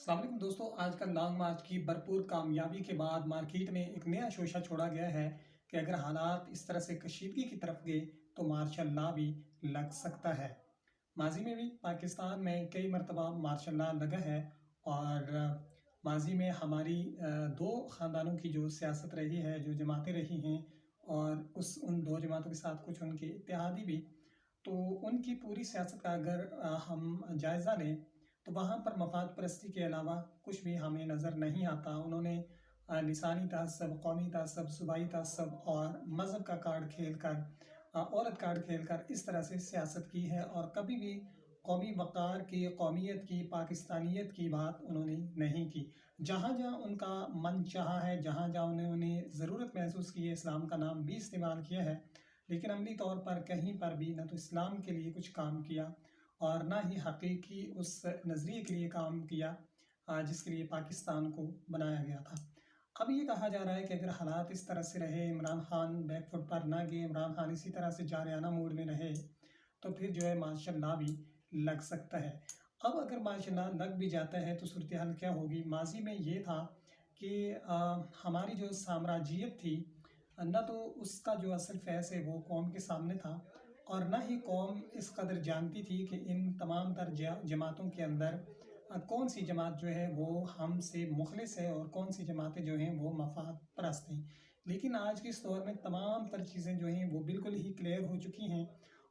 अस्सलाम वालेकुम दोस्तों, आजकल लॉन्ग मार्च की भरपूर कामयाबी के बाद मार्केट में एक नया शोशा छोड़ा गया है कि अगर हालात इस तरह से कशीदगी की तरफ गए तो मार्शल लॉ भी लग सकता है। माजी में भी पाकिस्तान में कई मरतबा मार्शल लॉ लगा है और माजी में हमारी दो ख़ानदानों की जो सियासत रही है, जो जमातें रही हैं और उन दो जमातों के साथ कुछ उनके इत्तेहादी भी, तो उनकी पूरी सियासत का अगर हम जायज़ा लें तो वहाँ पर मफाद परस्ती के अलावा कुछ भी हमें नज़र नहीं आता। उन्होंने लिसानी तअस्सुब, कौमी तअस्सुब, सूबाई तअस्सुब और मज़हब का कार्ड खेल कर औरत कार्ड खेल कर इस तरह से सियासत की है और कभी भी कौमी वक़ार की, कौमियत की, पाकिस्तानियत की बात उन्होंने नहीं की। जहाँ-जहाँ उनका मन चाहा है, जहाँ-जहाँ उन्होंने ज़रूरत महसूस की है, इस्लाम का नाम भी इस्तेमाल किया है, लेकिन अमली तौर पर कहीं पर भी ना तो इस्लाम के लिए कुछ काम किया और ना ही हकीकी उस नज़रिए के लिए काम किया जिसके लिए पाकिस्तान को बनाया गया था। अब ये कहा जा रहा है कि अगर हालात इस तरह से रहे, इमरान खान बैक फुट पर ना गए, इमरान खान इसी तरह से जारियाना मूड में रहे, तो फिर जो है मार्शल लॉ भी लग सकता है। अब अगर मार्शल लॉ लग भी जाता है तो सूरत हाल क्या होगी? माज़ी में ये था कि हमारी जो साम्राज्यियत थी, ना तो उसका जो असल फैज़ है वो कौम के सामने था और ना ही कौम इस कदर जानती थी कि इन तमाम तर जमातों के अंदर कौन सी जमात जो है वो हमसे मुखलिस है और कौन सी जमातें जो हैं वो मफाद परस्त हैं। लेकिन आज के इस दौर में तमाम तर चीज़ें जो हैं वो बिल्कुल ही क्लियर हो चुकी हैं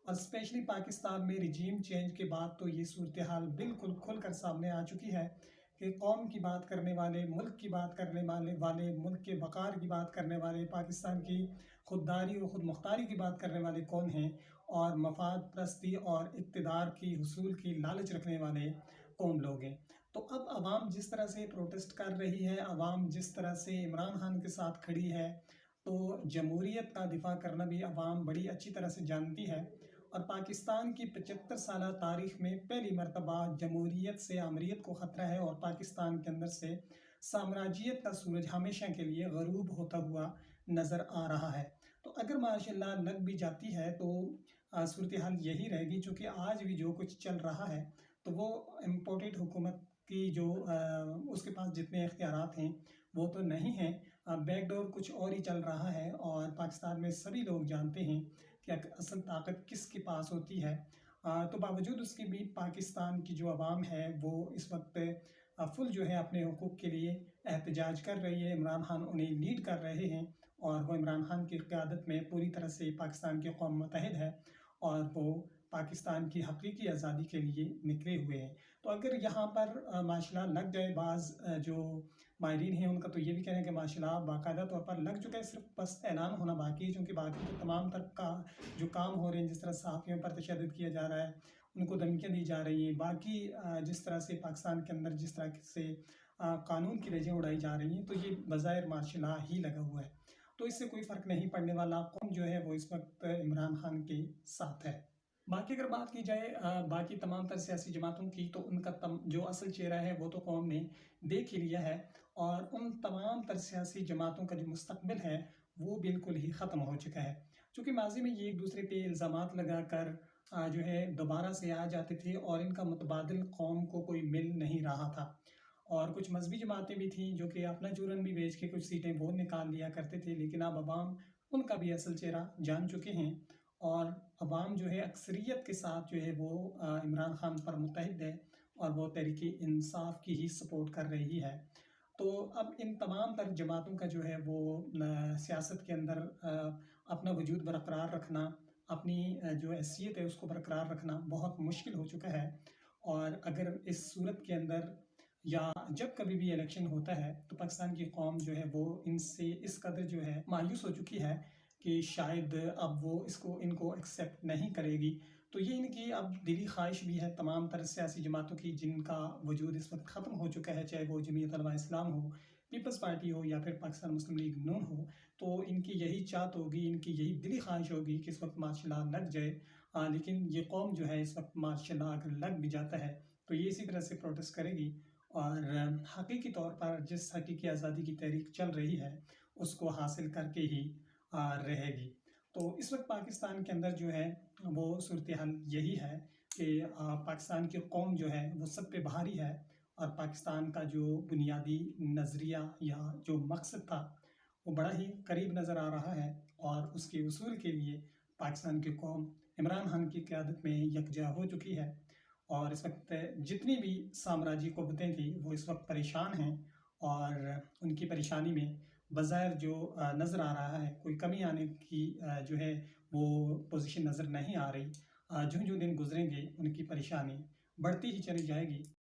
और स्पेशली पाकिस्तान में रिजीम चेंज के बाद तो ये सूरत हाल बिल्कुल खुल कर सामने आ चुकी है कि कौम की बात करने वाले, मुल्क की बात करने वाले, मुल्क के वक़ार की बात करने वाले, पाकिस्तान की खुददारी और खुद मुख्तारी की बात करने वाले कौन हैं और मफाद परस्ती और इक़्तिदार की हुसूल की लालच रखने वाले कौन लोग हैं। तो अब अवाम जिस तरह से प्रोटेस्ट कर रही है, अवाम जिस तरह से इमरान खान के साथ खड़ी है, तो जमहूरियत का दिफ़ा करना भी अवाम बड़ी अच्छी तरह से जानती है और पाकिस्तान की 75 साला तारीख़ में पहली मरतबा जमहूरियत से आमरीत को ख़तरा है और पाकिस्तान के अंदर से साम्राज्यियत का सूरज हमेशा के लिए ग़रूब होता हुआ नज़र आ रहा है। तो अगर मार्शल लॉ लग भी जाती है तो सूरत हाल यही रहेगी, चूँकि आज भी जो कुछ चल रहा है तो वो इम्पोर्टेड हुकूमत की जो उसके पास जितने इख्तियारात हैं वो तो नहीं हैं। बैकडोर कुछ और ही चल रहा है और पाकिस्तान में सभी लोग जानते हैं कि असल ताकत किसके पास होती है। तो बावजूद उसके भी पाकिस्तान की जो आवाम है वो इस वक्त फुल जो है अपने हुकूक के लिए एहतजाज कर रही है। इमरान खान उन्हें लीड कर रहे हैं और वो इमरान खान की क़यादत में पूरी तरह से पाकिस्तान की कौम मुत्तहिद है और वो पाकिस्तान की हकीकी आज़ादी के लिए निकले हुए हैं। तो अगर यहाँ पर मार्शल लॉ लग जाए, जो माहिरीन हैं उनका तो ये भी कहना है कि मार्शल लॉ बाकायदा तौर पर लग चुका है, सिर्फ बस ऐलान होना बाकी है, क्योंकि बाकी तो तमाम तर का जो काम हो रहे हैं, जिस तरह सहाफ़ियों पर तशद्दुद किया जा रहा है, उनको धमकियाँ दी जा रही हैं, बाकी जिस तरह से पाकिस्तान के अंदर जिस तरह से कानून की रज़ें उड़ाई जा रही हैं, तो ये बज़ाहिर मार्शल लॉ ही लगा हुआ है। तो इससे कोई फ़र्क नहीं पड़ने वाला, कौम जो है वो इस वक्त इमरान खान के साथ है। बाकी अगर बात की जाए बाकी तमाम तर सियासी जमातों की, तो उनका जो असल चेहरा है वो तो कौम ने देख ही लिया है और उन तमाम तर सियासी जमातों का जो मुस्तकबिल है वो बिल्कुल ही ख़त्म हो चुका है। चूँकि माज़ी में ये एक दूसरे पे इल्ज़ामात लगा कर जो है दोबारा से आ जाते थे और इनका मुतबादिल कौम को कोई मिल नहीं रहा था और कुछ मज़हबी जमातें भी थीं जो कि अपना चूरन भी बेच के कुछ सीटें वो निकाल लिया करते थे, लेकिन अब अवाम उनका भी असल चेहरा जान चुके हैं और अवाम जो है अक्सरियत के साथ जो है वो इमरान खान पर मुत्तहिद है और वो तहरीक-ए-इंसाफ की ही सपोर्ट कर रही है। तो अब इन तमाम तर जमातों का जो है वो सियासत के अंदर अपना वजूद बरकरार रखना, अपनी जो हैसियत है उसको बरकरार रखना बहुत मुश्किल हो चुका है और अगर इस सूरत के अंदर या जब कभी भी इलेक्शन होता है तो पाकिस्तान की कौम जो है वो इनसे इस कदर जो है मायूस हो चुकी है कि शायद अब वो इनको एक्सेप्ट नहीं करेगी। तो ये इनकी अब दिली ख्वाहिश भी है तमाम तरह सियासी जमातों की जिनका वजूद इस वक्त ख़त्म हो चुका है, चाहे वो जमीयत उलमा इस्लाम हो, पीपल्स पार्टी हो या फिर पाकिस्तान मुस्लिम लीग नून हो। तो इनकी यही चाहत होगी, इनकी यही दिली ख्वाहिश होगी कि इस वक्त मार्शल लॉ लग जाए। लेकिन ये कौम जो है इस वक्त मार्शल लॉ अगर लग भी जाता है तो ये इसी तरह से प्रोटेस्ट करेगी और हकीकी तौर पर जिस हकीकी आज़ादी की तहरीक चल रही है उसको हासिल करके ही रहेगी। तो इस वक्त पाकिस्तान के अंदर जो है वो सूरत हाल यही है कि पाकिस्तान की कौम जो है वो सब पे भारी है और पाकिस्तान का जो बुनियादी नज़रिया या जो मकसद था वो बड़ा ही करीब नज़र आ रहा है और उसके उसूल के लिए पाकिस्तान की कौम इमरान खान की क़यादत में यकजा हो चुकी है। और इस वक्त जितनी भी साम्राज्य क़ुव्वतें थी वो इस वक्त परेशान हैं और उनकी परेशानी में बज़ाहिर जो नज़र आ रहा है कोई कमी आने की जो है वो पोजीशन नज़र नहीं आ रही। ज्यों-ज्यों दिन गुज़रेंगे उनकी परेशानी बढ़ती ही चली जाएगी।